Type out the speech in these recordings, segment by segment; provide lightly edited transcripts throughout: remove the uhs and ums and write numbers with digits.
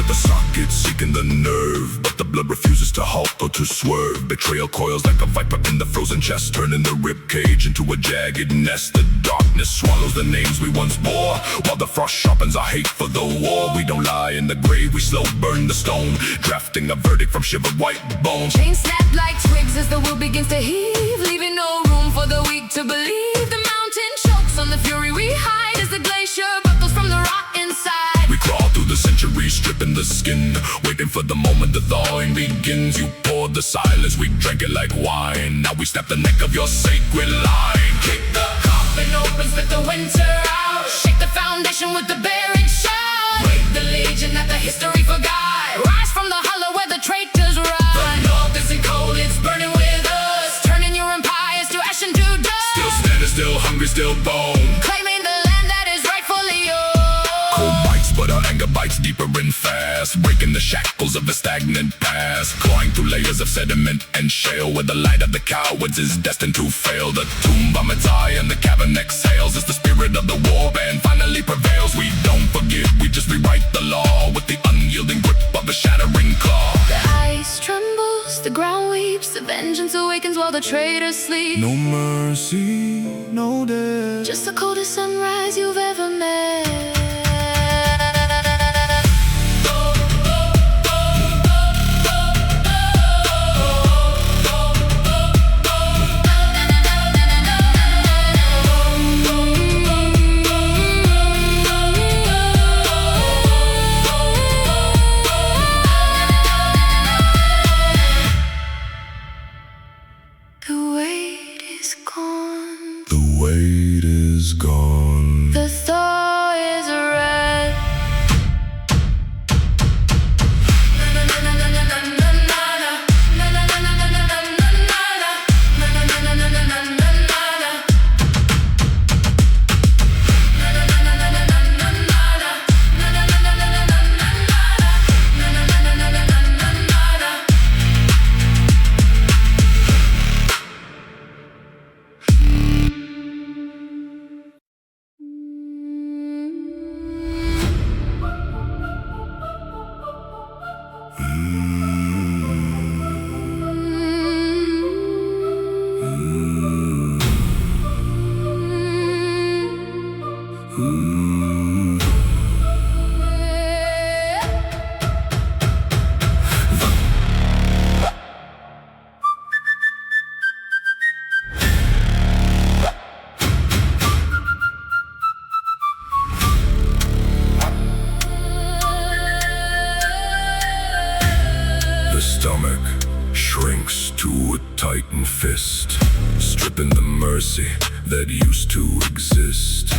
the socket, seeking the nerve, but the blood refuses to halt or to swerve. Betrayal coils like a viper in the frozen chest, turning the rib cage into a jagged nest. The darkness swallows the names we once bore, while the frost sharpens our hate for the war. We don't lie in the grave, we slow burn the stone, drafting a verdict from shivered white bones. Chains snap like twigs as the will begins to heave, leaving no room for the weak to believe. The mountain chokes on the fury we hide as the glacier buckles from the rock inside. We crawl through the centuries, stripping the skin, waiting for the moment the thawing begins. You poured the silence, we drank it like wine. Now we snap the neck of your sacred line. Kick the coffin open, spit the winter out, shake the foundation with the buried shout. Break the legion that the history forgot, rise from the hollow where the traitors ride. The north isn't cold, it's burning with us, turning your empires to ash and to dust. Still standing, still hungry, still bone, claiming the land that is rightfully yours. cold bites, but our anger bites deeper and fast, breaking the shackles of a stagnant past, clawing through layers of sediment and shale, where the light of the cowards is destined to fail. The tomb vomits eye and the cavern exhales as the spirit of the warband finally prevails. We don't forget, we just rewrite the law with the unyielding grip of a shattering claw. The ice trembles, the ground weeps, the vengeance awakens while the traitors sleep. No mercy, no death, Just the coldest sunrise you've ever met. The weight is gone. the weight is gone. The thaw is red. The stomach shrinks to a tightened fist, stripping the mercy that used to exist.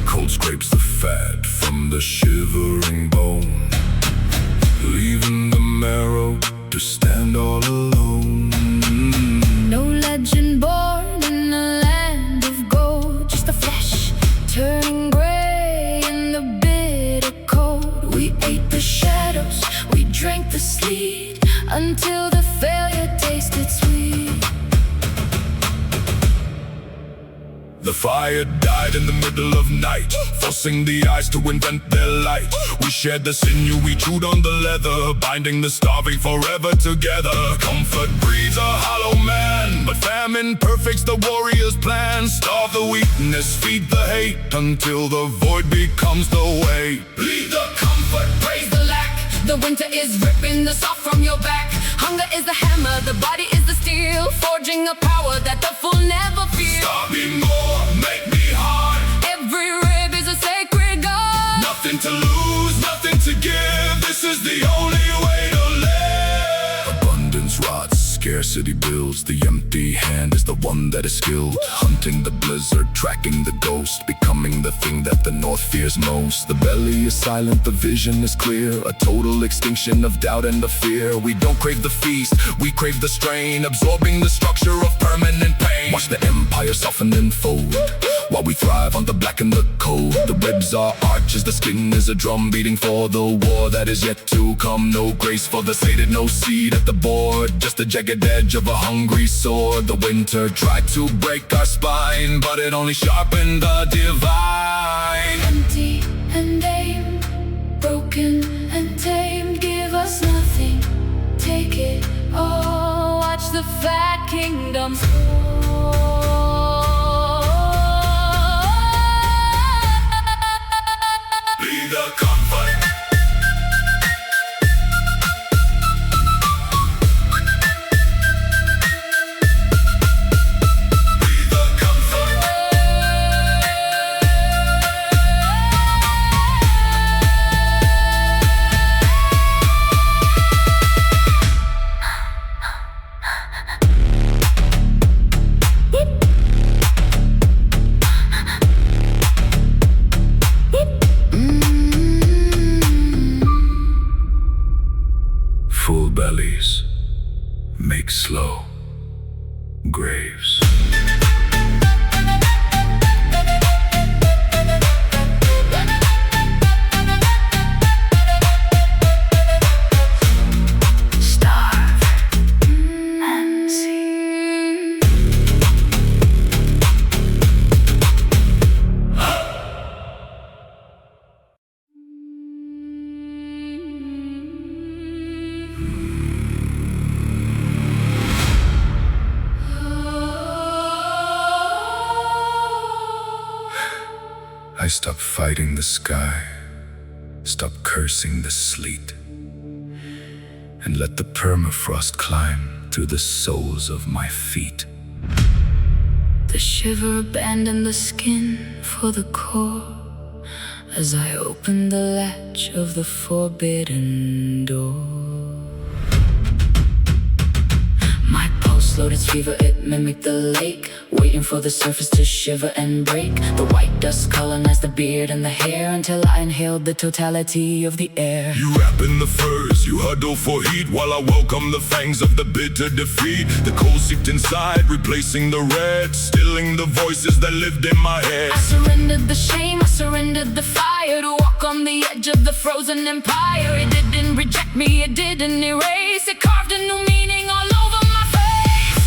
Cold scrapes the fat from the shivering bone, leaving the marrow to stand all alone. No legend born in a land of gold, just the flesh turning gray in the bitter cold. We ate the shadows, we drank the sleet, until the failure tasted sweet. The fire died in the middle of night, forcing the eyes to invent their light. We shared the sinew, we chewed on the leather, binding the starving forever together. Comfort breeds a hollow man, but famine perfects the warrior's plan. Starve the weakness, feed the hate, until the void becomes the way. Leave the comfort, praise the lack. The winter is ripping the soft from your back. Hunger is the hammer, the body is the steel, forging a power that the fool never feels. Stop me more, make me hard. Every rib is a sacred god. Nothing to lose, nothing to give. This is the only way to live. Abundance rots, scarcity builds. The empty hand is the one that is skilled, hunting the blizzard, tracking the ghost, becoming the thing that the north fears most. The belly is silent, the vision is clear, a total extinction of doubt and of fear. We don't crave the feast, we crave the strain, absorbing the structure of permanent pain. Watch the empire soften and fold, while we thrive on the black and the cold. The ribs are arches, the skin is a drum beating for the war that is yet to come. No grace for the sated, no seed at the board, just a jagged edge of a hungry sword. The winter tried to break our spine, but it only sharpened the divine. Empty and aim, broken and tamed, give us nothing, take it all. Watch the fat kingdoms fall. Lead the conflict. Full bellies make slow graves. Starve and see. I stop fighting the sky, stop cursing the sleet, and let the permafrost climb through the soles of my feet. The shiver abandoned the skin for the core as I opened the latch of the forbidden door. My pulse slowed its fever, it mimicked the lake, waiting for the surface to shiver and break. The white dust colonized the beard and the hair until I inhaled the totality of the air. You wrap in the furs, you huddle for heat, while I welcome the fangs of the bitter defeat. The cold seeped inside, replacing the red, stilling the voices that lived in my head. I surrendered the shame, I surrendered the fire, to walk on the edge of the frozen empire. It didn't reject me, it didn't erase, it carved a new meaning all over my face.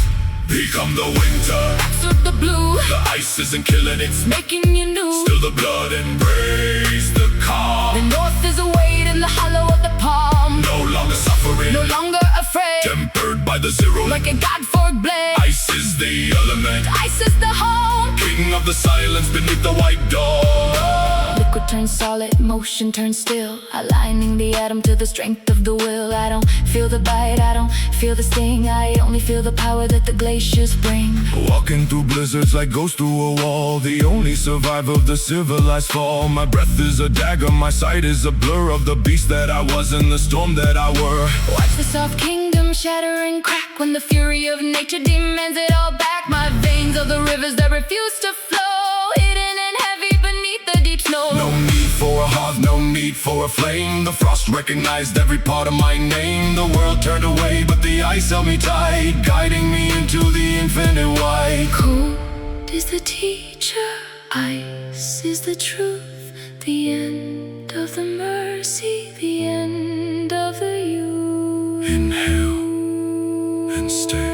Become the winter, Absorb the blue, the ice isn't killing, it's making you new. still the blood embrace the calm. The north is await in the hollow of the palm, No longer suffering, no longer afraid, tempered by the zero. like a god-forked blade. Ice is the element, Ice is the home. king of the silence beneath the white dawn. Liquid turns solid, motion turns still, aligning the atom to the strength of the will. I don't feel the bite, I don't feel the sting, I only feel the power that the glaciers bring. Walking through blizzards like ghosts through a wall, the only survivor of the civilized fall. My breath is a dagger, my sight is a blur of the beast that I was and the storm that I were. Watch the soft kingdom shatter and crack when the fury of nature demands it all back. My veins are the rivers that refuse to flow, hidden and heavy beneath the deep snow. No need for a hearth, no need for a flame. The frost recognized every part of my name. The world turned away, but the ice held me tight, guiding me into the infinite white. Cold is the teacher, ice is the truth, the end of the mercy, the end of the youth. Inhale and stay.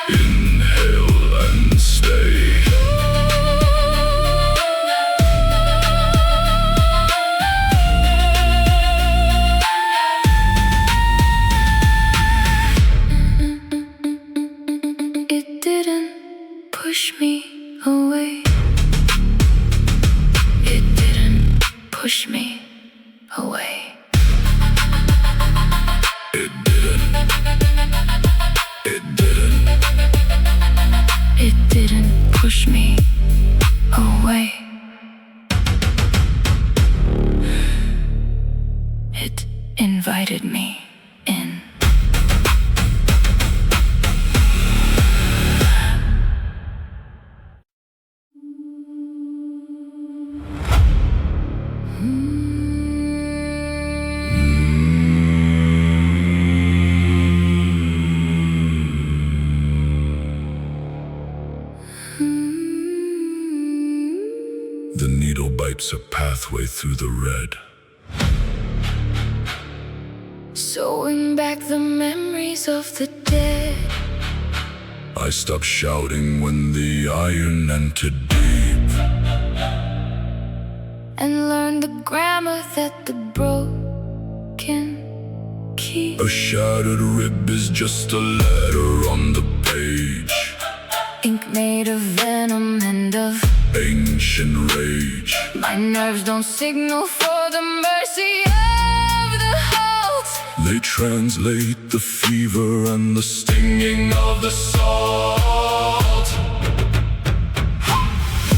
Inhale and stay. It didn't push me away. It didn't push me away. It didn't. It didn't. It didn't push me away. It invited me in. The needle bites a pathway through the red. Sewing back the memories of the dead. I stopped shouting when the iron entered deep, and learned the grammar that the broken keep. A shattered rib is just a letter on the page, Ink made of venom and of ancient rage. my nerves don't signal for the mercy of the halt. They translate the fever and the stinging of the salt.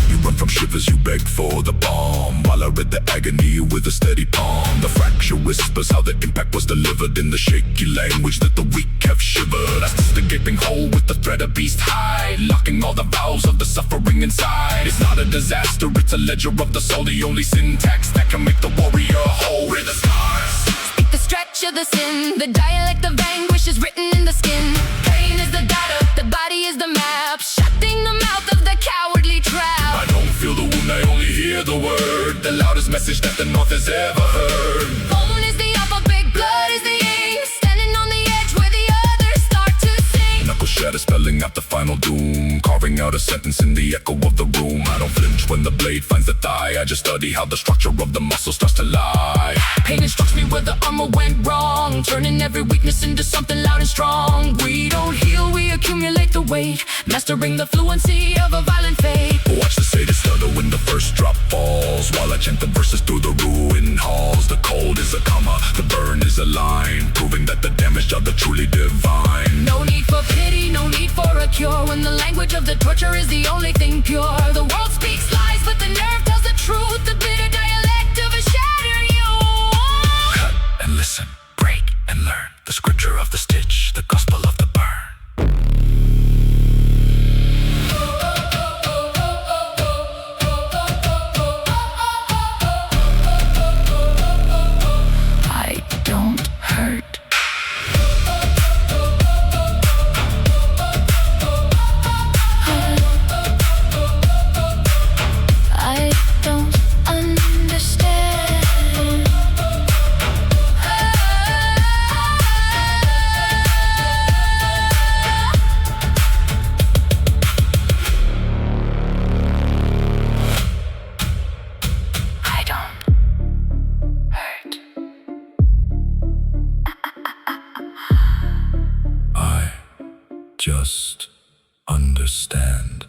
You run from shivers, you beg for the bomb, while I read the agony with a steady palm. The fracture whispers how the impact was delivered in the shaky language that the weak have shivered. I stitched the gaping hole with the thread of beast hide, locking all the vows of the suffering inside. It's not a disaster, it's a ledger of the soul, the only syntax that can make the warrior whole. Read the scars, Speak the stretch of the sin, the dialect of anguish is written in the skin. Pain is the data, the body is the map, shutting the mouth of the cowardly trap. I don't feel the wound, I only hear the word, the loudest message that the North has ever heard. Bone is the alphabet, blood is the ink, standing on the edge where the others start to sing. Knuckles shatter, spelling out the final doom, carving out a sentence in the echo of the room. I don't flinch when the blade finds the thigh, I just study how the structure of the muscle starts to lie. Pain instructs me where the armor went wrong, turning every weakness into something loud and strong. We don't heal, we accumulate the weight, mastering the fluency of a violent fate. Watch the sadist stutter when the first drop falls, while I chant the verses through the ruined halls. The cold is a comma, the burn is a line, proving that the damaged are the truly divine. No need for pity, no need for a cure, when the language of the torture is the only thing pure. The world speaks lies, but the nerve tells the truth, the bitter dialect of a shattered you. Cut and listen, break and learn, the scripture of the stitch, the gospel of the burn. I don't hurt. I don't understand. I don't hurt. I just understand.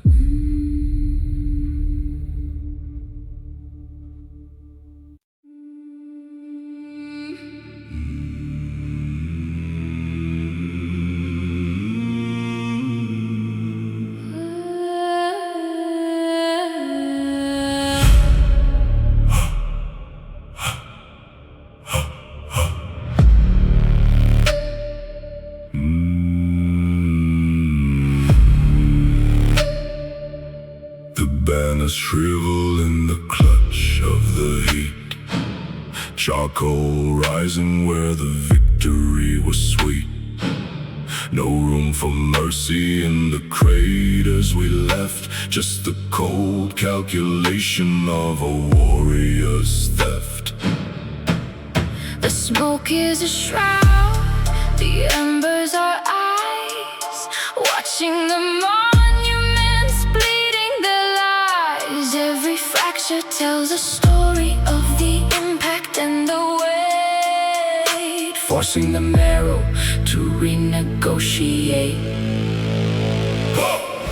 The banners shrivel in the clutch of the heat, charcoal rising where the victory was sweet. No room for mercy in the craters we left, just the cold calculation of a warrior's theft. The smoke is a shroud, the embers are eyes, watching the monuments bleeding their lies. Every fracture tells a story of the impact and the weight, forcing the marrow to renegotiate.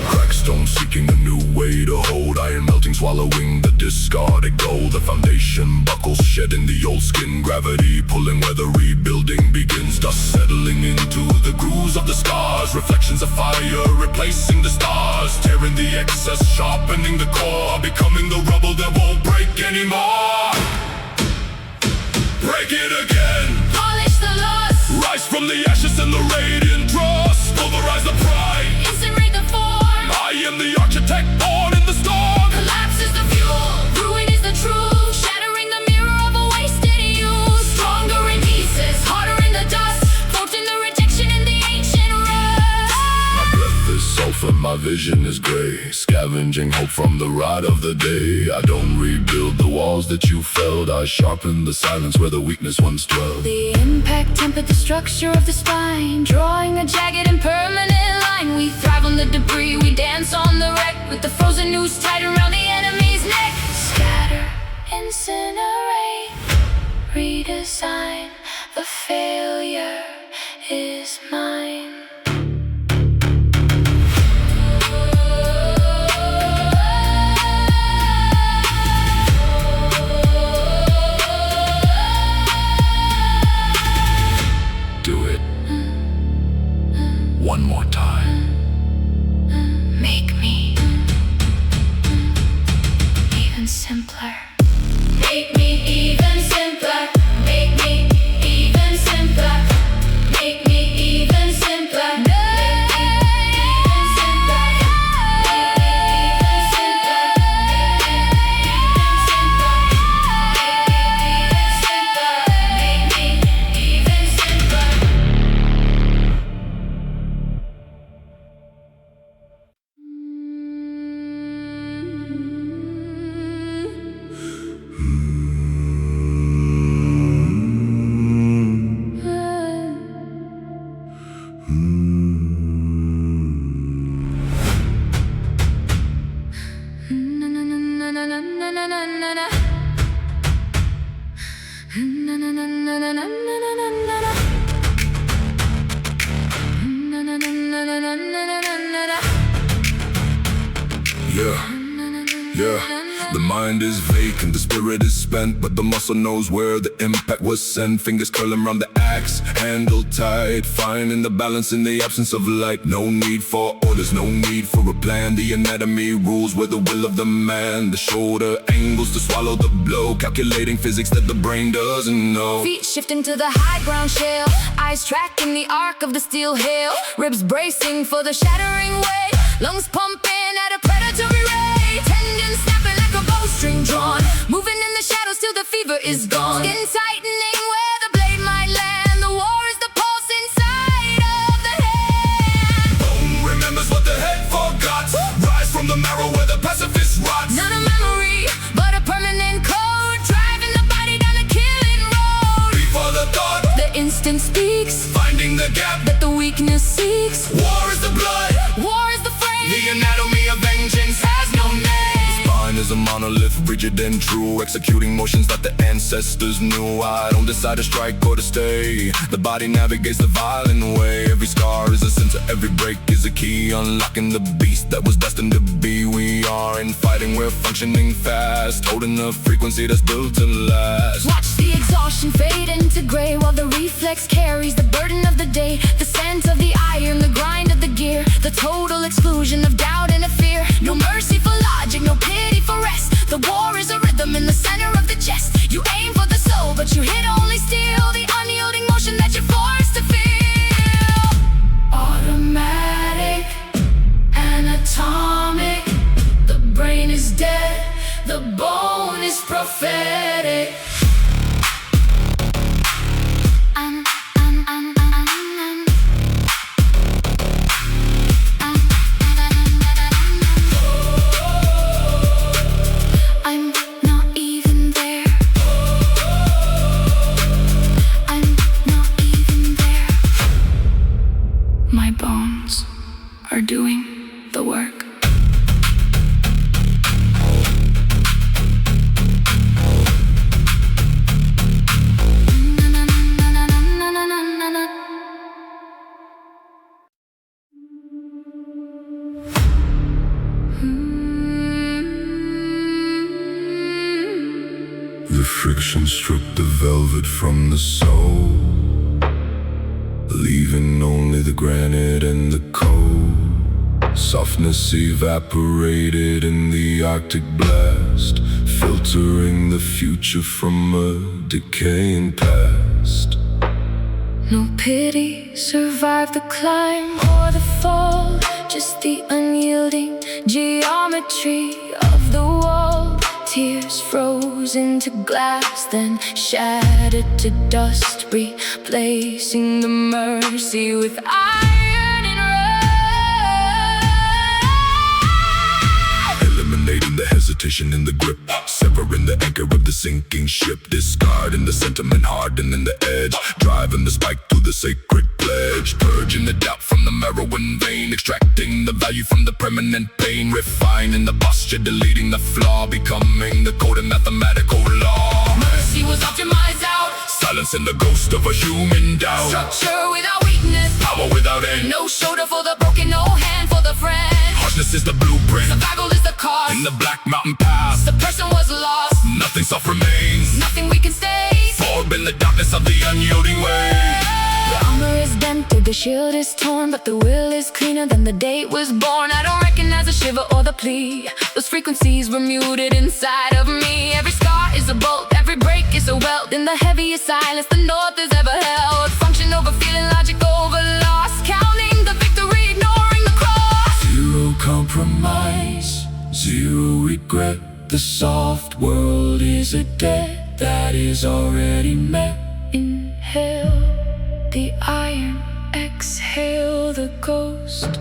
Cracked stone seeking a new way to hold, iron melting, swallowing the discarded gold. The foundation buckles, shedding the old skin, gravity pulling where the rebuilding begins. Dust settling into the grooves of the scars, reflections of fire replacing the stars, tearing the excess, sharpening the core, becoming the rubble that won't break anymore. Break it again, Polish the loss, rise from the ashes and the radiant dross, pulverize the pride. incinerate the form. I am the architect born in the storm. Collapse is the fuel, ruin is the truth, shattering the mirror of a wasted youth. Stronger in pieces, harder in the dust, floating the rejection in the ancient rust. My breath is sulfur, my vision is gray, scavenging hope from the rot of the day. I don't rebuild the walls that you felled, I sharpen the silence where the weakness once dwelled. The impact tempered the structure of the spine, drawing a jagged and permanent line. We thrive on the debris. We dance on the wreck with the frozen noose tied around the enemy's neck. Scatter, incinerate, redesign. The failure is mine. Do it one more time. Make me even simpler. Make me even simpler. Make me even simpler. Make me even simpler. Make me even simpler. Make me even simpler. Make me even simpler. Yeah, the mind is vacant, the spirit is spent, but the muscle knows where the impact was sent. Fingers curling around the axe, handle tight, finding the balance in the absence of light. No need for orders, no need for a plan. The anatomy rules with the will of the man. The shoulder angles to swallow the blow, calculating physics that the brain doesn't know. Feet shifting to the high ground shale, eyes tracking the arc of the steel hail, ribs bracing for the shattering weight, lungs pumping at a predatory rate, tendons snapping like a bowstring drawn, moving in the shadows till the fever is gone. Skin tightening where the blade might land. The war is the pulse inside of the hand. Bone remembers what the head forgot. Rise from the marrow where the pacifist rots. Not a memory, but a permanent code, driving the body down the killing road. Before the thought, The instant speaks, finding the gap. that the weakness seeks. War is the blood, War is the frame. the anatomy of vengeance has no name. Spine is a monolith, rigid and true, executing motions that the ancestors knew. I don't decide to strike or to stay. The body navigates the violent way. Every scar is a sensor, every break is a key, unlocking the beast that was destined to be. We aren't fighting, we're functioning fast, holding a frequency that's built to last. Watch the exhaustion fade into gray, while the reflex carries the burden of the day. The scent of the iron, the grind of the gear, the total exclusion of doubt and of fear. No mercy for logic, no pity for rest. The war is a rhythm in the center of the chest. You aim for the soul, but you hit only steel, the unyielding motion that you're forced to feel. Automatic, anatomic. The brain is dead, the bone is prophetic. I'm not even there. I'm not even there. My bones are doing the work. The friction stripped the velvet from the soul, leaving only the granite and the coal. Softness evaporated in the Arctic blast, filtering the future from a decaying past. No pity survived the climb or the fall, just the unyielding geometry of the wall. Tears froze into glass, then shattered to dust, replacing the mercy with iron and rust. Eliminating the hesitation temptation in the grip, severing the anchor of the sinking ship, discarding the sentiment, hardening the edge, driving the spike through the sacred pledge, purging the doubt from the marrow and vein, extracting the value from the permanent pain, refining the posture, deleting the flaw, becoming the code of mathematical law. Mercy was optimized out, Silencing the ghost of a human doubt. structure without weakness, Power without end. no shoulder for the broken, no hand for the friend. Harshness is the blueprint. Survival is the cost. In the black mountain pass, The person was lost, nothing soft remains. nothing we can stay. Orb in the darkness of the unyielding way. The armor is dented, the shield is torn, but the will is cleaner than the day it was born. I don't recognize the shiver or the plea. Those frequencies were muted inside of me. Every scar is a bolt, every break is a welt. In the heaviest silence the north has ever held. Function over feeling, logic over loss. Counting the victory, ignoring the cross. Zero compromise, zero regret. The soft world is a debt that is already met. Inhale the iron, exhale the ghost.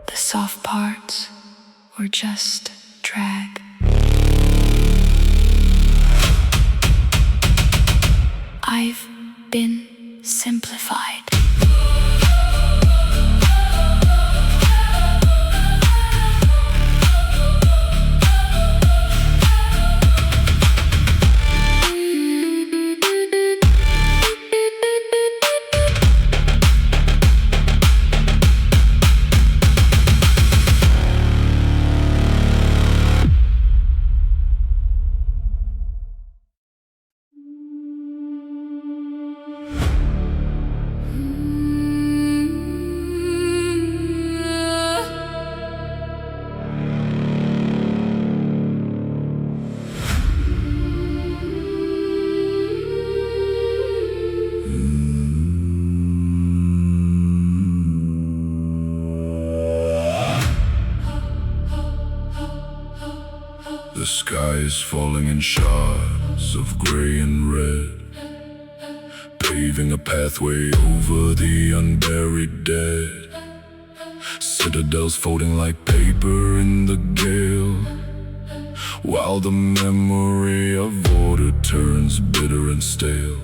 The soft parts were just drag. I've been simplified. The sky is falling in shards of gray and red, paving a pathway over the unburied dead. Citadels folding like paper in the gale, while the memory of order turns bitter and stale.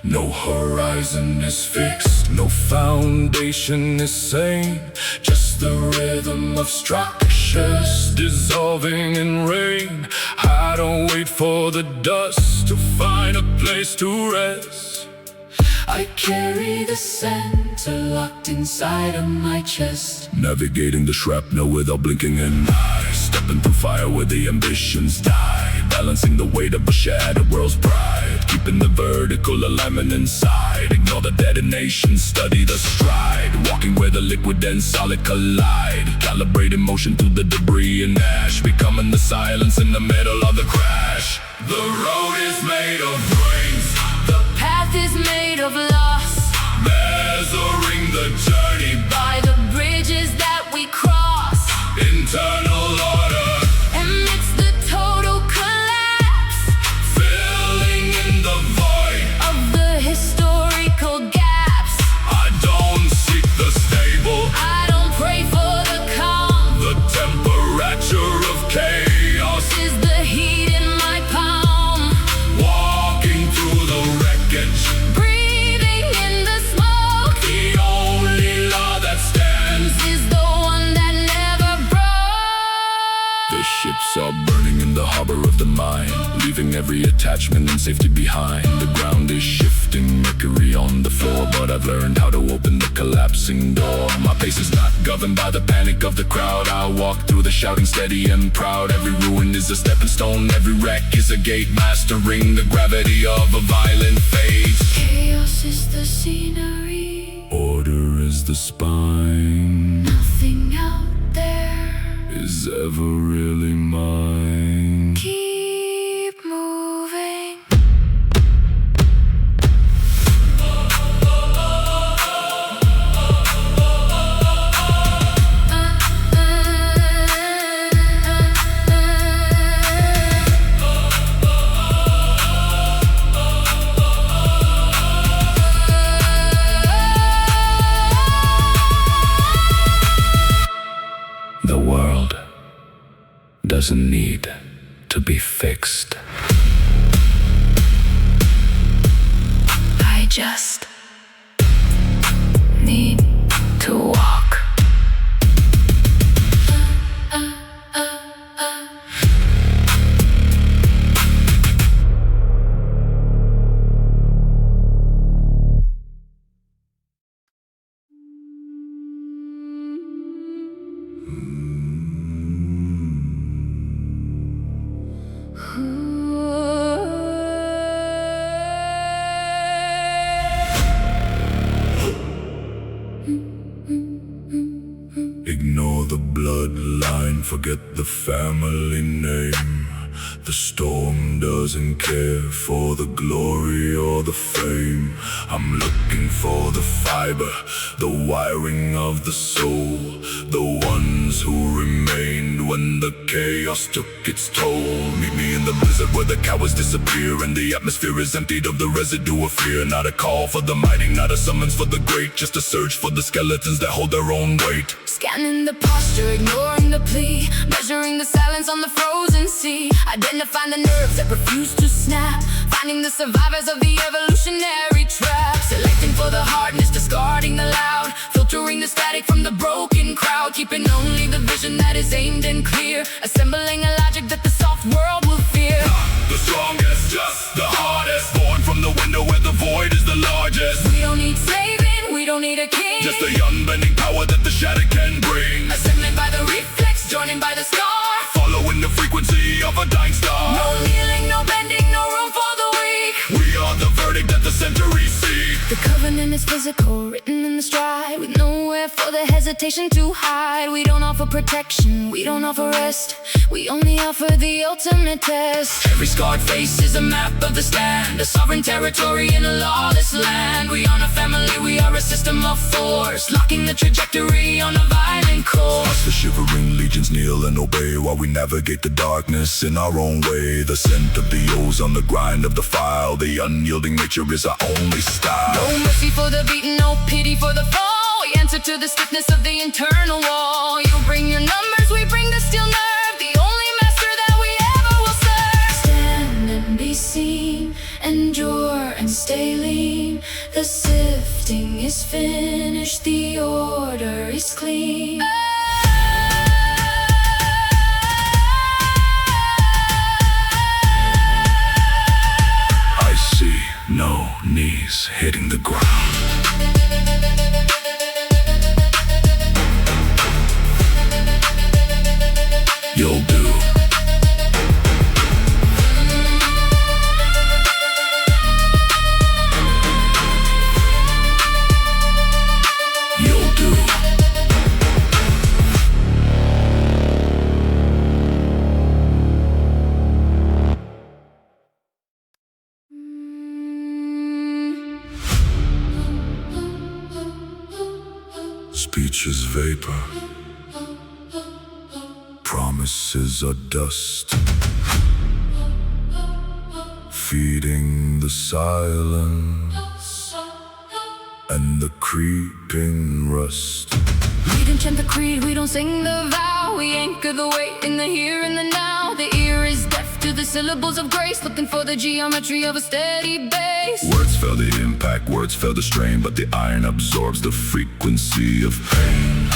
No horizon is fixed, no foundation is sane, just the rhythm of structures dissolving in rain. I don't wait for the dust to find a place to rest. I carry the center locked inside of my chest, navigating the shrapnel without blinking an eye, stepping through fire where the ambitions die, balancing the weight of a shattered world's pride, keeping the vertical alignment inside. Ignore the detonation, study the stride, walking where the liquid and solid collide, calibrating motion through the debris and ash, becoming the silence in the middle of the crash. The road is made of brains, The path is made of loss, measuring the journey by the bridges that we cross. internal order, Amidst the total collapse filling in the void. of the historical gaps, I don't seek the stable, I don't pray for the calm. the temperature of chaos, Is the heat in my palm, walking through the wreckage. breathing in the smoke. The only burning in the harbor of the mind, leaving every attachment and safety behind. The ground is shifting, mercury on the floor, but I've learned how to open the collapsing door. My pace is not governed by the panic of the crowd. I walk through the shouting steady and proud. Every ruin is a stepping stone, every wreck is a gate, mastering the gravity of a violent fate. Chaos is the scenery, Order is the spine, nothing out there is ever really mine. keep moving. The world doesn't need to be fixed. I just need to walk. Ignore the bloodline, forget the family name. The storm doesn't care for the glory or the fame. I'm looking for the fiber, the wiring of the soul, the ones who remained when the chaos took its toll. Meet me in the blizzard where the cowards disappear and the atmosphere is emptied of the residue of fear. Not a call for the mighty, not a summons for the great, just a search for the skeletons that hold their own weight. Scanning the posture, ignoring the plea, measuring the silence on the frozen sea, identifying the nerves that refuse to snap, finding the survivors of the evolutionary trap, selecting for the hardness, discarding the loud, filtering the static from the broken crowd, keeping only the vision that is aimed and clear, assembling a logic that the soft world will fear. The strongest, just the hardest, born from the window where the void is the largest. We don't need saving, we don't need a king, Just the unbending power that the shadow can bring. assembling by the reflex, joining by the scar, Following the frequency of a dying star. no kneeling, no bending, no room for the weak. We are the verdict that the centuries seek. The covenant is physical, written in the stride, with nowhere for the hesitation to hide. We don't offer protection, we don't offer rest, we only offer the ultimate test. Every scarred face is a map of the stand, a sovereign territory in a lawless land. We honor family, we are a system of force, locking the trajectory on a violent course. Watch the shivering legions kneel and obey while we navigate the darkness in our own way. The scent of the ozone, the grind of the file, the unyielding nature is our only style. No mercy for the beaten, no pity for the fall. We answer to the stiffness of the internal wall. You bring your numbers, we bring the steel nerve, the only master that we ever will serve. Stand and be seen, endure and stay lean. The sifting is finished, the order is clean. I see no knees hitting the ground. You'll do. You'll do. Speech is vapor, promises are dust, feeding the silence and the creeping rust. We don't chant the creed, we don't sing the vow. We anchor the weight in the here and the now. The ear is deaf to the syllables of grace, looking for the geometry of a steady base. Words feel the impact, words feel the strain, but the iron absorbs the frequency of pain.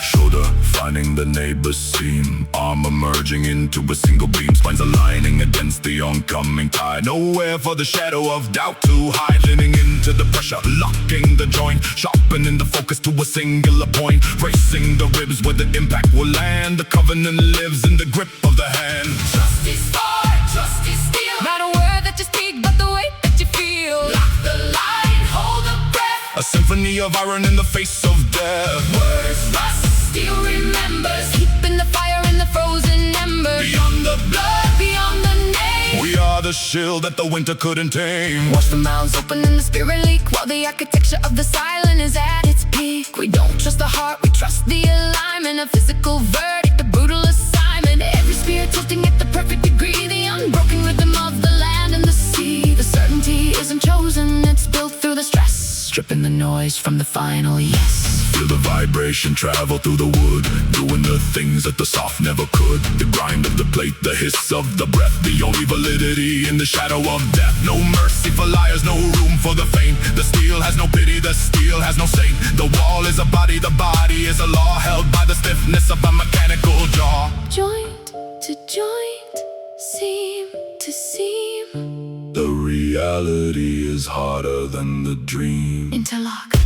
Shoulder spanning the neighbor's seam. Armor merging into a single beam, spines aligning against the oncoming tide. Nowhere for the shadow of doubt to hide, leaning into the pressure, locking the joint, sharpening the focus to a singular point, racing the ribs where the impact will land. The covenant lives in the grip of the hand. Trust is fire, trust is steel. Not a word that you speak, but the weight that you feel. Lock the line, hold the breath. A symphony of iron in the face of death. Words rust, steel remembers. Keeping the fire in the frozen embers. Beyond the Blood, beyond the name. we are the shield that the winter couldn't tame. Watch the mouths open and the spirit leak, while the architecture of the silent is at its peak. We don't trust the heart, we trust the alignment. A physical verdict, a brutal assignment. Every spear tilting at the perfect degree. The unbroken rhythm of the land and the sea. The certainty isn't chosen, it's built through the stress, stripping the noise from the final yes. Feel the vibration travel through the wood, doing the things that the soft never could. The grind of the plate, the hiss of the breath, the only validity in the shadow of death. No mercy for liars, no room for the faint. The steel has no pity, the steel has no saint. The wall is a body, the body is a law, held by the stiffness of a mechanical jaw. Joint to joint, seam to seam. The reality is harder than the dream. Interlock.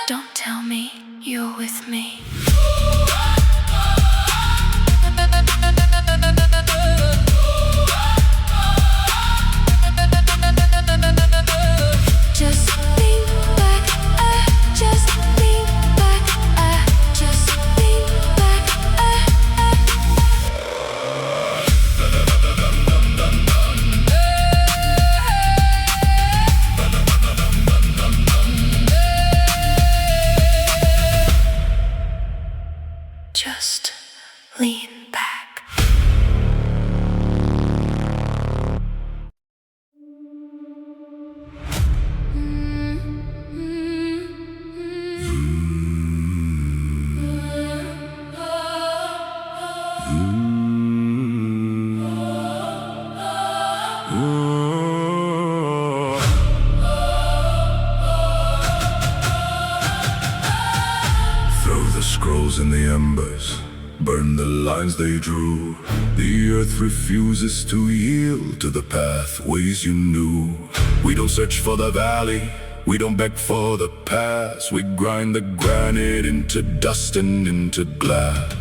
Don't tell me you're with me. Just lean back, just lean back, just lean back, just lean back. Throw the scrolls in the embers, burn the lines they drew. The earth refuses to yield to the pathways you knew. We don't search for the valley, we don't beg for the past. We grind the granite into dust and into glass.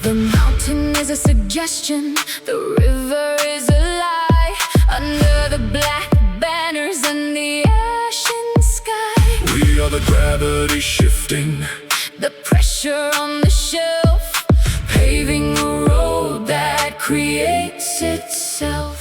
The mountain is a suggestion, the river is a lie. Under the black banners and the ashen sky, We are the gravity shifting, the pressure on the shelf, paving a road that creates itself.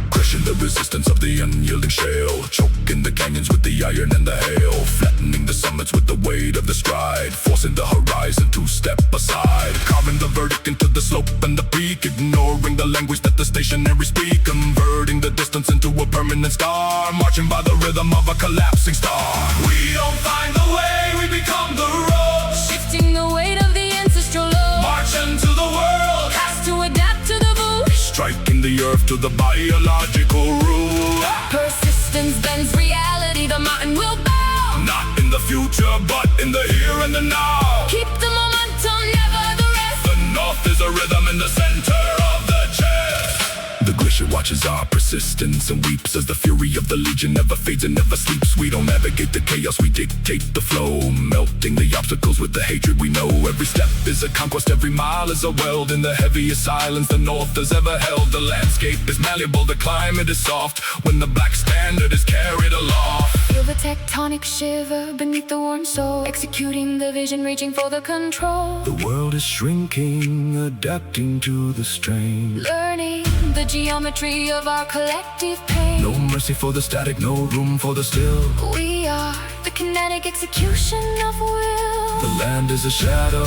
crushing the resistance of the unyielding shale, choking the canyons with the iron and the hail, flattening the summits with the weight of the stride, forcing the horizon to step aside, carving the verdict into the slope and the peak, ignoring the language that the stationary speak, converting the distance into a permanent star, marching by the rhythm of a collapsing star. We don't find the way, we become the road, Shifting the weight of the ancestral load, march into the world, has to adapt to the bush. striking the earth to the biological rule. Persistence bends reality, the mountain will bow. Not in the future, but in the here and the now. Keep the momentum, never the rest. The north is a rhythm in the center of the chest. The glacier watches our persistence and weeps as the fury of the legion never fades and never sleeps. We don't navigate the chaos, we dictate the flow, melting the obstacles with the hatred we know. Every step is a conquest, every mile is a weld in the heaviest silence the north has ever held. The landscape is malleable, the climate is soft when the black standard is carried aloft. Feel the tectonic shiver beneath the worn soul, executing the vision, reaching for the control. The world is shrinking, adapting to the strain. Learning the geometry of our collective pain. No mercy for the static, no room for the still. We are the kinetic execution of will. The land is a shadow,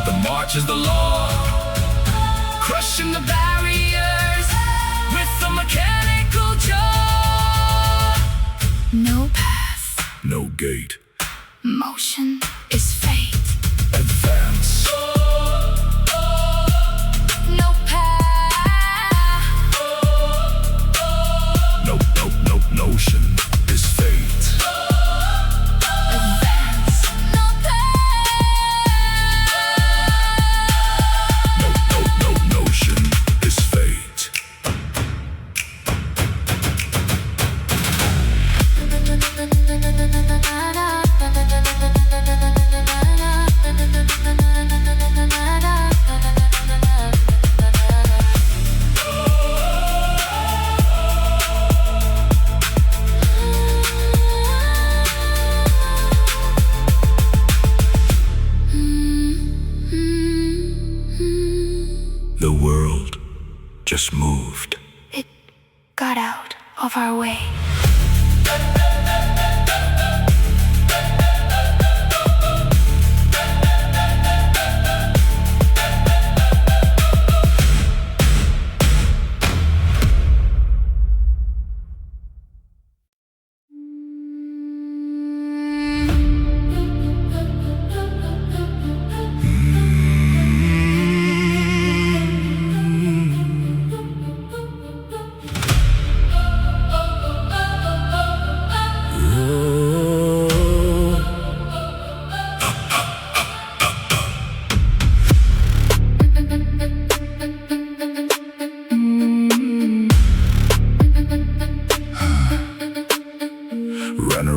the march is the law. Crushing the barrier just moved. It got out of our way.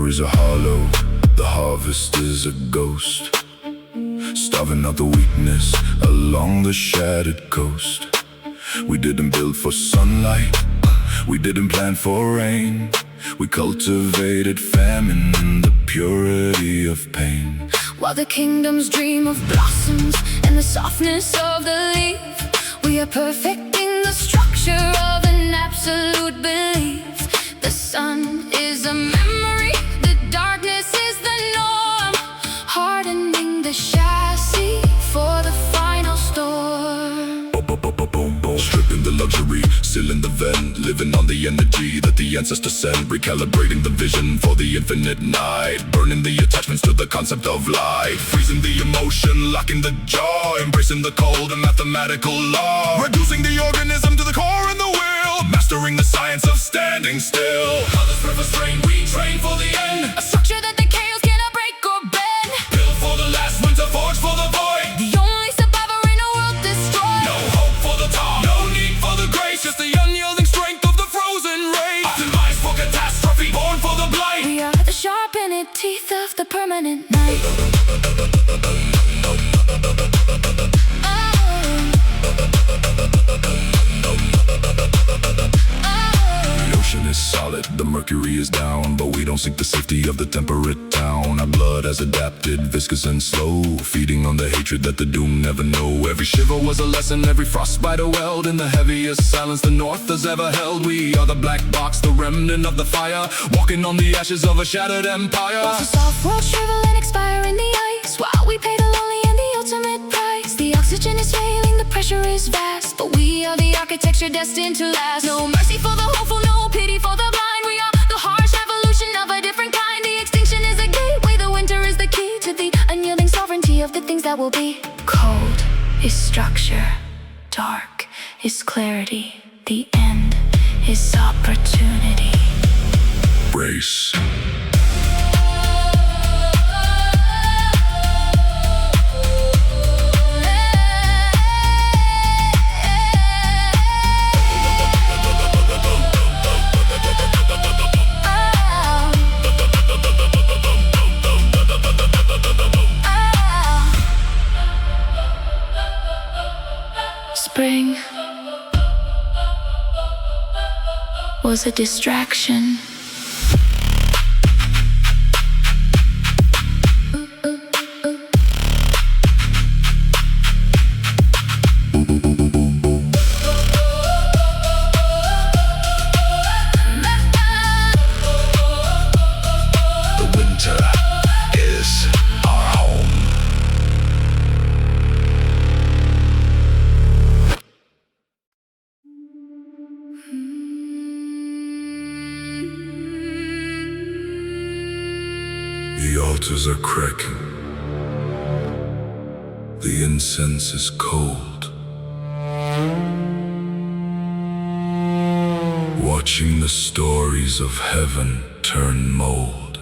Is a hollow, the harvest is a ghost, starving out the weakness along the shattered coast. We didn't build for sunlight, we didn't plan for rain. We cultivated famine in the purity of pain. While the kingdoms dream of blossoms and the softness of the leaf, we are perfecting the structure of an absolute belief. The sun is a memory, darkness is the norm, hardening the chassis for the final storm. Stripping the luxury, sealing the vent, living on the energy that the ancestors sent, recalibrating the vision for the infinite night, burning the attachments to the concept of life, freezing the emotion, locking the jaw, embracing the cold and mathematical law, reducing the organism to the core and the will, mastering the science of standing still. Colors preface train, we train for the end. A structure that the chaos cannot break or bend. Built for the last winter, forged for the void. The only survivor in a world destroyed. No hope for the top, no need for the grace, just the unyielding strength of the frozen race. Optimized for catastrophe, born for the blight. We are the sharpened teeth of the permanent night. Is solid, the mercury is down, but we don't seek the safety of the temperate town. Our blood has adapted, viscous and slow, feeding on the hatred that the doomed never know. Every shiver was a lesson, every frostbite a weld, in the heaviest silence the north has ever held. We are the black box, the remnant of the fire, walking on the ashes of a shattered empire. While the soft worlds shrivel and expire in the ice, while we pay the lonely and the ultimate price. The oxygen is failing, the pressure is vast, but we are the architecture destined to last. No mercy for the hopeful, no pity for the blind. We are the harsh evolution of a different kind. The extinction is a gateway, the winter is the key to the unyielding sovereignty of the things that will be. Cold is structure, dark is clarity, the end is opportunity. Brace. Spring was a distraction. The altars are cracking. The incense is cold. Watching the stories of heaven turn mold.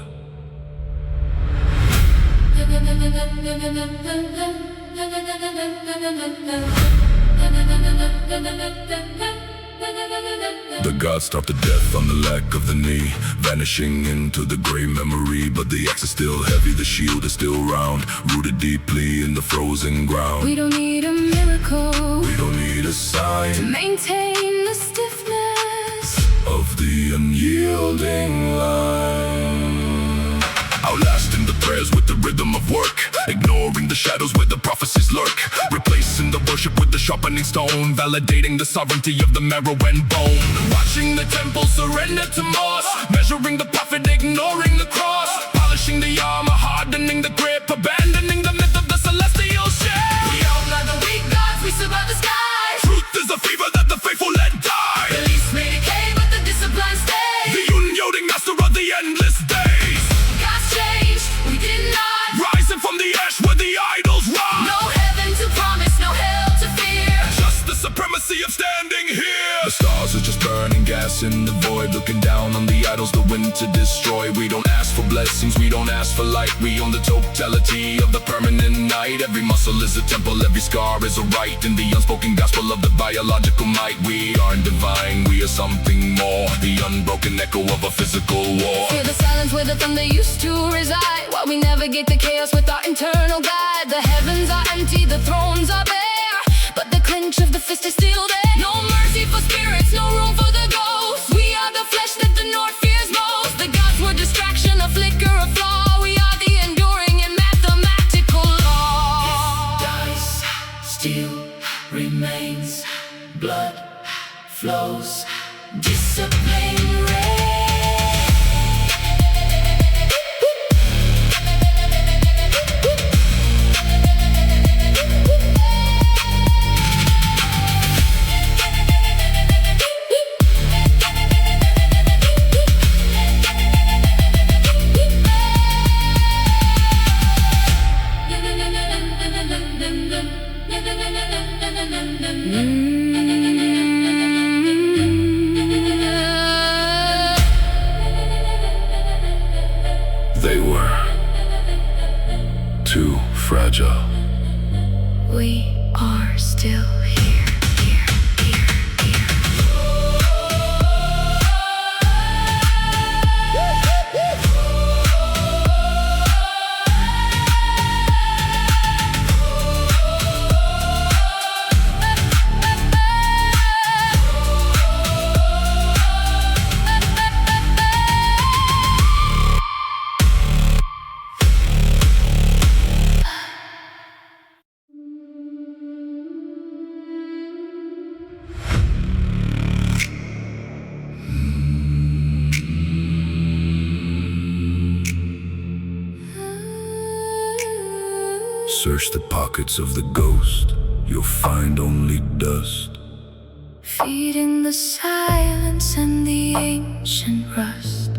The gods stopped the death on the lack of the knee, vanishing into the gray memory. But the axe is still heavy, the shield is still round, rooted deeply in the frozen ground. We don't need a miracle, we don't need a sign to maintain the stiffness of the unyielding line. Outlasting the prayers with the rhythm of work, ignoring the shadows where the prophecies lurk, replacing the worship with the sharpening stone, validating the sovereignty of the marrow and bone. Watching the temple surrender to moss, measuring the prophet, ignoring the cross, polishing the armor, hardening the grip, abandoning the myth of the celestial ship. We are not the weak gods, we survive the sky. Truth is a fever that the faithful let die. Beliefs may decay, but the discipline stays. The unyielding master of the endless days. God's changed, we did not. Rising from the ash where the idols rot. No heaven to promise, no hell to fear. Just the supremacy of standing here. The stars are just burning gas in the void, looking down on the idols, the wind to destroy. We don't ask for blessings, we don't ask for light. We own the totality of the permanent night. Every muscle is a temple, every scar is a rite. In the unspoken gospel of the biological might, we aren't divine, we are something more. The unbroken echo of a physical war. Hear the silence where the thunder used to reside, while we navigate the chaos with our internal guide. The heavens are empty, the thrones are bare, but the clench of the fist is still there. No mercy for spirits, no room for the ghosts. We are the flesh that the north fears most. The gods were distraction, a flicker, a flaw. We are the enduring and mathematical law. Dies, still remains, blood flows, discipline reigns. They were too fragile. We are still here, here, here, here. Search the pockets of the ghost, you'll find only dust. Feeding the silence and the ancient rust.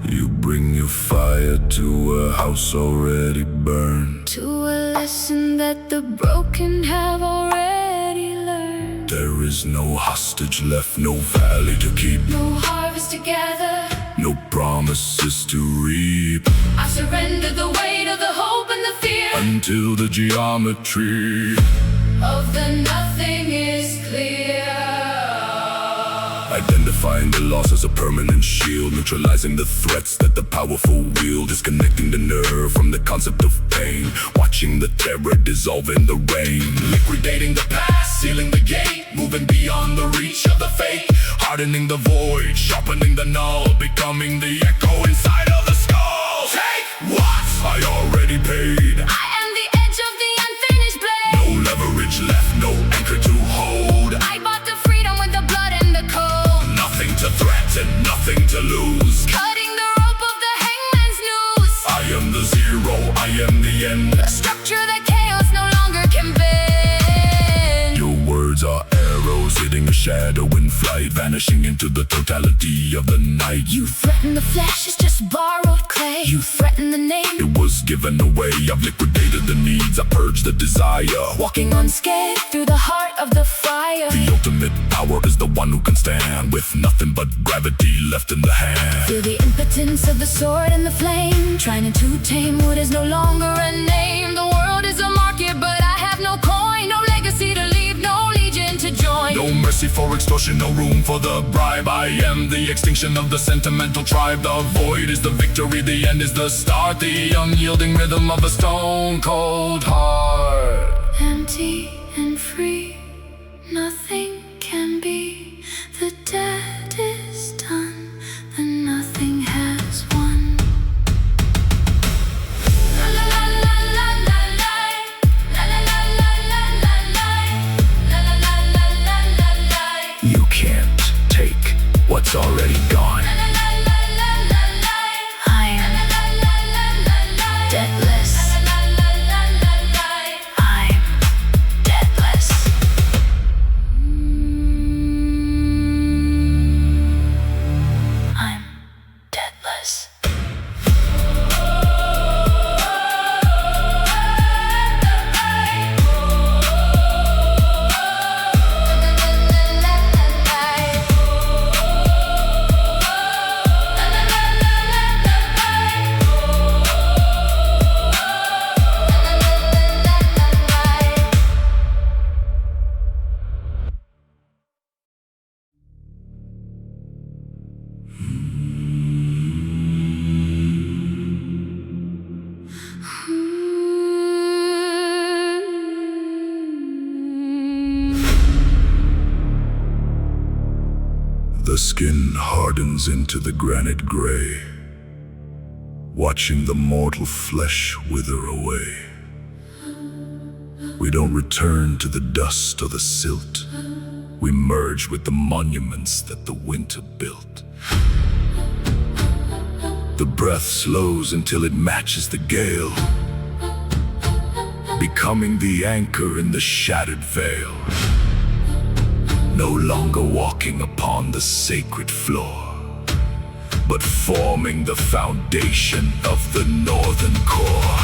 You bring your fire to a house already burned. To a lesson that the broken have already learned. There is no hostage left, no valley to keep, No harvest to gather, no promises to reap, I surrendered the weight of the hope and the fear until the geometry of the nothing is clear. Identifying the loss as a permanent shield, neutralizing the threats that the powerful wield, disconnecting the nerve from the concept of pain, watching the terror dissolve in the rain, liquidating the past, sealing the gate, moving beyond the reach of the fate, hardening the void, sharpening the null, becoming the echo inside of the skull. Take what I already paid. I am the edge of the unfinished blade. No leverage left, no anchor to hold. I bought the freedom with the blood and the cold. Nothing to threaten, nothing to lose. Cutting the rope of the hangman's noose. I am the zero, I am the end. A structure that chaos no longer can bend. Your words are arrows hitting a shadow in flight, vanishing into the totality of the night. You threaten the flesh, it's just borrowed clay. You threaten the name, It was given away, I've liquidated the needs, I purged the desire. walking unscathed through the heart of the fire. The ultimate power is the one who can stand, with nothing but gravity left in the hand. Feel the impotence of the sword and the flame, trying to tame what is no longer a name. The world is a market, but I have no coin, no legacy to leave, no legion to join. No mercy for extortion, no room for the bribe. I am the extinction of the sentimental tribe. The void is the victory, the end is the start. The unyielding rhythm of a stone cold heart. Empty and free, nothing can be. The dead is done, and nothing has won. La la la la la. that's already gone. I am deathless. I'm deathless. I'm deathless. The skin hardens into the granite gray, watching the mortal flesh wither away. We don't return to the dust or the silt. We merge with the monuments that the winter built. The breath slows until it matches the gale, becoming the anchor in the shattered veil. No longer walking upon the sacred floor, but forming the foundation of the northern core.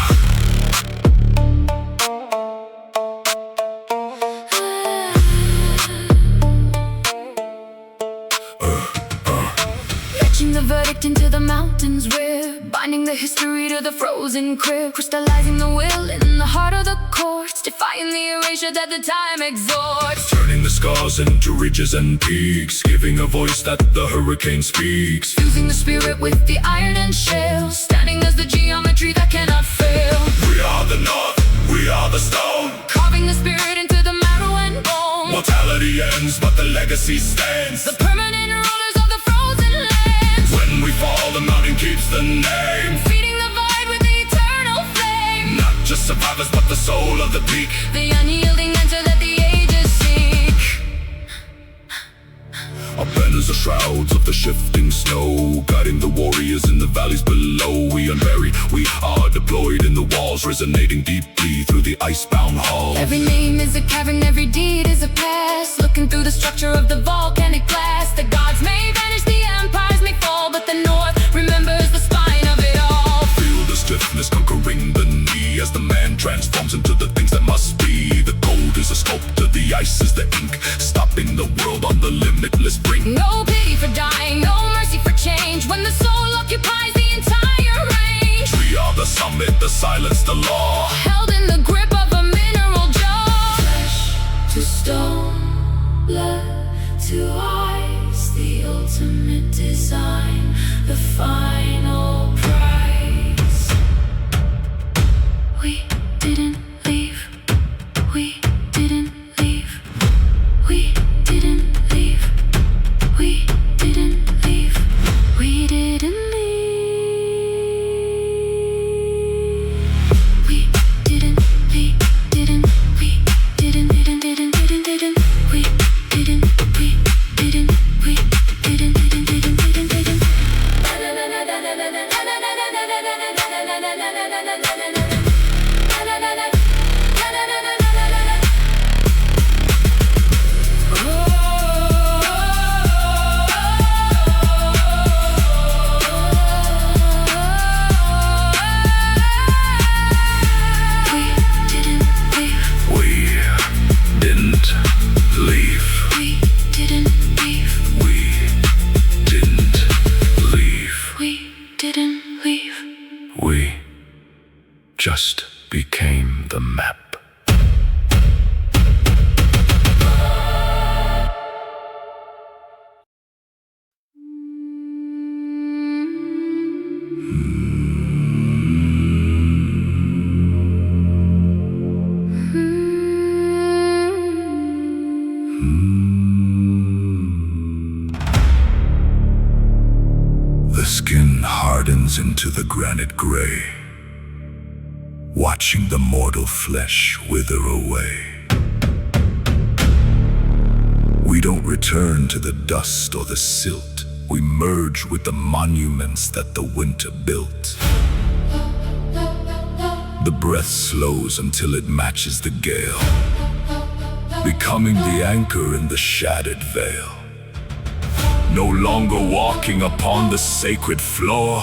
Etching the verdict into the mountain's rear, binding the history to the frozen crib, crystallizing the will in the heart of the courts, defying the erasure that the time exhorts. Turning the scars into ridges and peaks, giving a voice that the hurricane speaks. Fusing the spirit with the iron and shale, standing as the geometry that cannot fail. We are the north, we are the stone, Carving the spirit into the marrow and bone. mortality ends, but the legacy stands. The permanent rulers of the frozen lands. When we fall, the mountain keeps the name. Feeding the void with the eternal flame. Not just survivors, but the soul of the peak. The unyielding answer that the ages seek. Our banners are shrouds of the shifting snow, guiding the warriors in the valleys below. We unbury, we are deployed in the walls, resonating deeply through the icebound halls. Every name is a cavern, every deed is a past. Looking through the structure of the volcanic blast. The gods may vanish, the empires may fall, but the north remembers the spine of it all. Feel the stiffness conquering the knee as the man transforms into the things that must be. The gold is a sculptor, the ice is the ink, stopping the world on the limitless brink. No pity for dying, no mercy for change, when the soul occupies the entire range. We are the summit, the silence, the law, Held in the grip of a mineral jaw. Flesh to stone, blood to ice, the ultimate design, the final prize. We didn't leave, we didn't leave, we didn't leave, we didn't leave, we didn't leave. We didn't, we didn't, we didn't, didn't, didn't, didn't, didn't, we didn't, we didn't, we didn't, didn't, didn't, didn't, didn't. We just became the map. The skin hardens into the granite gray, watching the mortal flesh wither away. We don't return to the dust or the silt. we merge with the monuments that the winter built. The breath slows until it matches the gale, becoming the anchor in the shattered veil. No longer walking upon the sacred floor,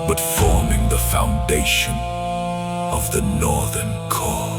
but forming the foundation of the northern core.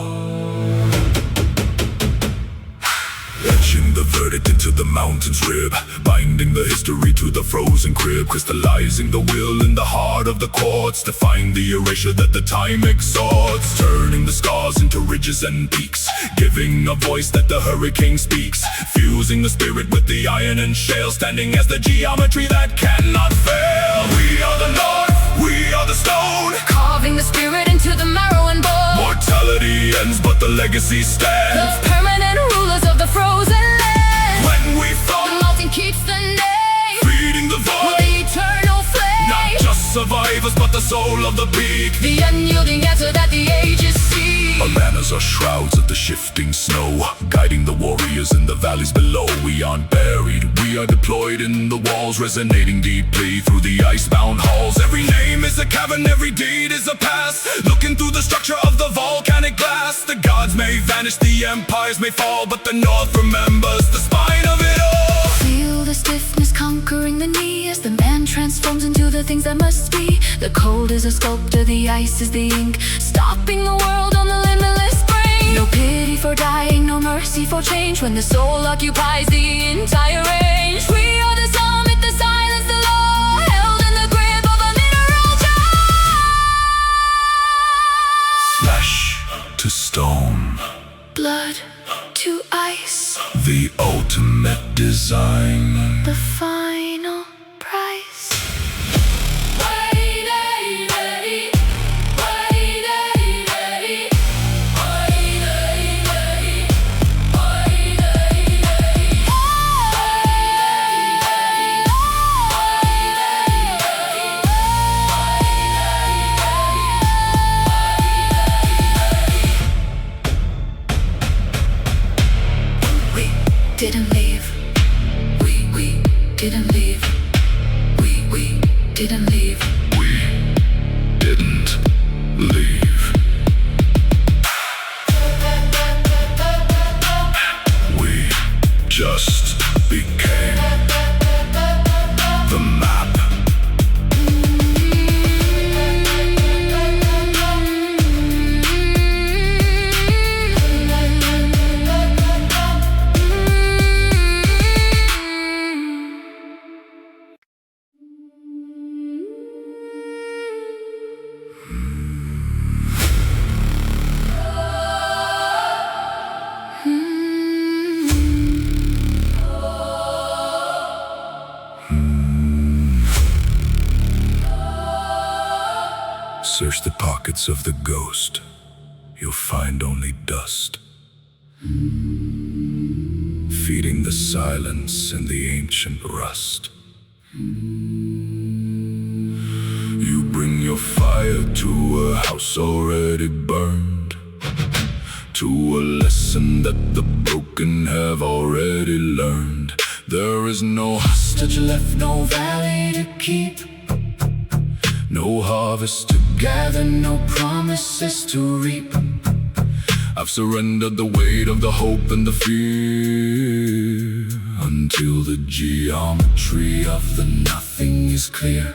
Etching the verdict into the mountain's rib, binding the history to the frozen crib, crystallizing the will in the heart of the quartz, defying the erasure that the time exhorts, turning the scars into ridges and peaks, giving a voice that the hurricane speaks, fusing the spirit with the iron and shale, standing as the geometry that cannot fail. We are the north, we are the stone, carving the spirit into the marrow and bone. Mortality ends, but the legacy stands. The permanent rulers of the frozen land. When we fall, the mountain keeps the name, feeding the void with the eternal flame. Not just survivors, but the soul of the peak, the unyielding answer that the ages seek. Our banners are shrouds of the shifting snow, guiding the warriors in the valleys below. We aren't buried, we are deployed in the walls, resonating deeply through the icebound halls. Every name is a cavern, every deed is a past, looking through the structure of the volcanic glass. The gods may vanish, the empires may fall, but the north remembers the spine of it all. Feel the stiffness conquering the knee as the man transforms into the things that must be. The cold is a sculptor, the ice is the ink, stopping the world on the limitless brink. No pity for dying, no mercy for change, when the soul occupies the entire range. We are the summit, the silence, the law, held in the grip of a mineral jaw. Flesh to stone, Blood to ice, the ultimate design, the final price. Didn't leave. We didn't leave. We didn't leave. We didn't leave. We just became the map. Search the pockets of the ghost, you'll find only dust, feeding the silence and the ancient rust. You bring your fire to a house already burned, to a lesson that the broken have already learned. There is no hostage left, no valley to keep, no harvest to gather, no promises to reap. I've surrendered the weight of the hope and the fear, until the geometry of the nothing is clear.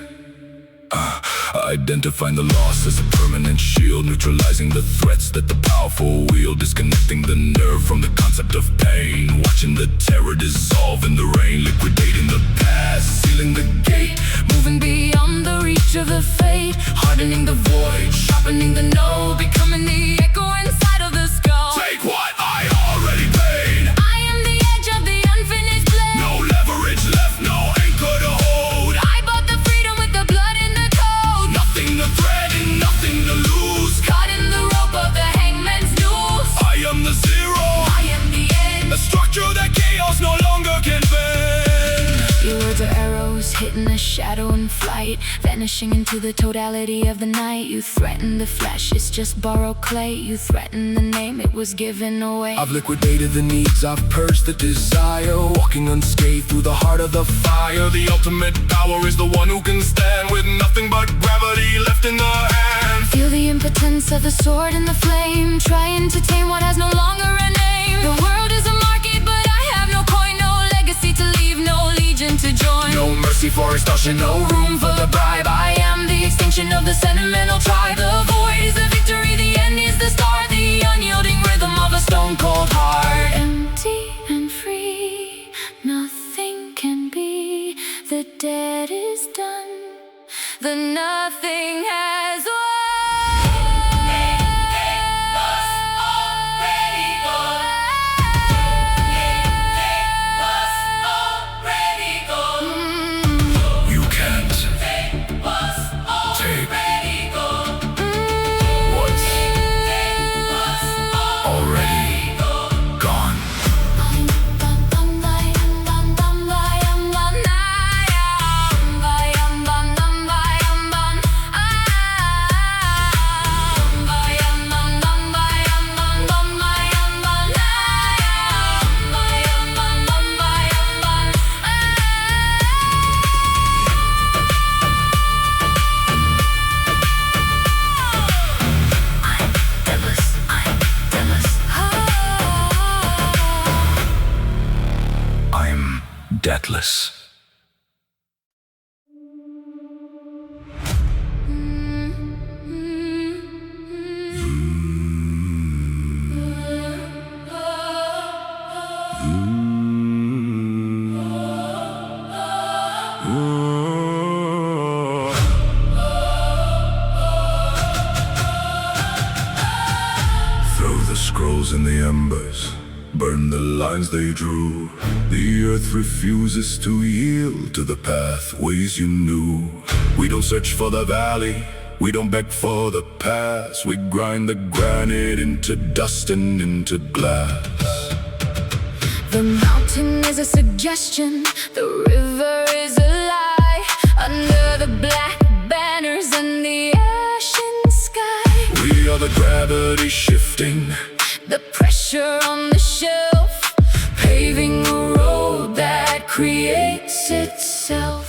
Identifying the loss as a permanent shield, neutralizing the threats that the powerful wield, disconnecting the nerve from the concept of pain, watching the terror dissolve in the rain, liquidating the past, sealing the gate, moving beyond the reach of the fate, hardening the void, sharpening the no, becoming the echo inside of the skull. Take what I already paid. I am the edge of the unfinished blade. No leverage left, no anchor to hold. I bought the freedom with the blood in the code. Nothing to thread and nothing to lose, Caught in the rope of the hangman's noose. I am the zero, I am the end, a structure that chaos no longer can bend. your words are arrows hitting the shadow in flight, vanishing into the totality of the night. You threaten the flesh, it's just borrowed clay. You threaten the name, it was given away. I've liquidated the needs, I've purged the desire, walking walking unscathed through the heart of the fire. The ultimate power is the one who can stand with nothing but gravity left in the hand. Feel the impotence of the sword and the flame, trying to tame what has no longer a name. The world is a market, but I have no coin, no legacy to leave, no legion to join. No mercy for extortion, no room for the bribe. I am the extinction of the sentimental tribe. The void is the victory, the end is the start. The unyielding rhythm of a stone-cold heart. Empty and free, nothing can be. The dead is done, the nothing has won. Deathless. Throw the scrolls in the embers, burn the lines they drew. The earth refuses to yield to the pathways you knew. We don't search for the valley, we don't beg for the past. We grind the granite into dust and into glass. The mountain is a suggestion, the river is a lie. Under the black banners and the ashen sky, We are the gravity shifting, the pressure on the shelf, paving a road that creates itself.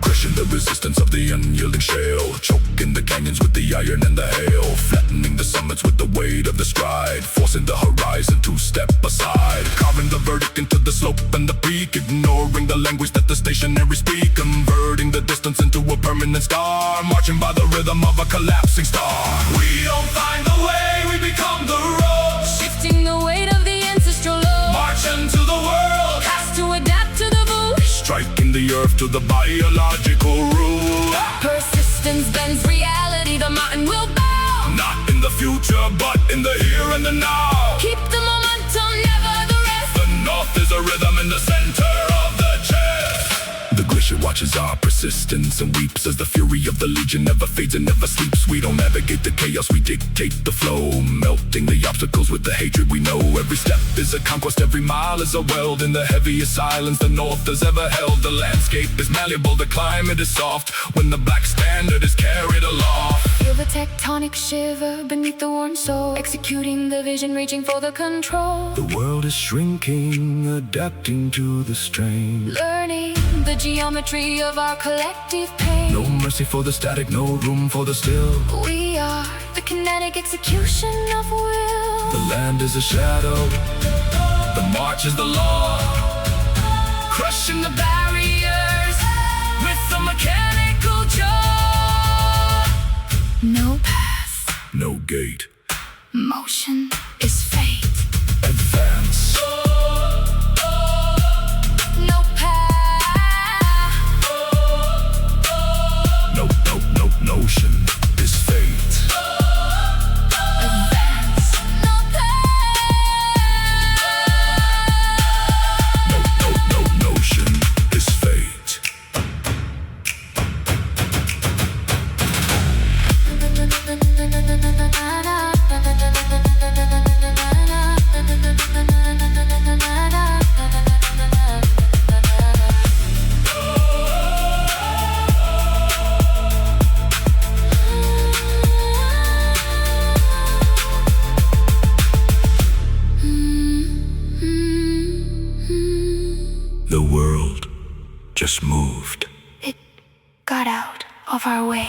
crushing the resistance of the unyielding shale, choking the canyons with the iron and the hail, flattening the summits with the weight of the stride, forcing the horizon to step aside, carving the verdict into the slope and the peak, ignoring the language that the stationary speak, converting the distance into a permanent scar, marching by the rhythm of a collapsing star. We don't find the way, we become the road, Shifting the weight of the ancestral load, march into the world, has to adapt to the bush. striking the earth to the biological rule. Persistence bends reality, the mountain will bow. Not in the future, but in the here and the now. Keep the momentum, never the rest. The north is a rhythm in the center of the chest. The glacier watches our persistence and weeps as the fury of the legion never fades and never sleeps. We don't navigate the chaos, we dictate the flow, melting the obstacles with the hatred we know. Every step is a conquest, every mile is a weld in the heaviest silence the north has ever held. The landscape is malleable, the climate is soft when the black standard is carried aloft. Feel the tectonic shiver beneath the worn soul, executing the vision, reaching for the control. The world is shrinking, adapting to the strain. Learning the geometry of our collective pain. No mercy for the static, no room for the still. We are the kinetic execution of will. The land is a shadow, the march is the law, Crushing the barriers with a mechanical jaw. No path, no gate. motion is fate. Advance. No path, No notion is fate. advance. No path, No notion is The world just moved. It got out of our way.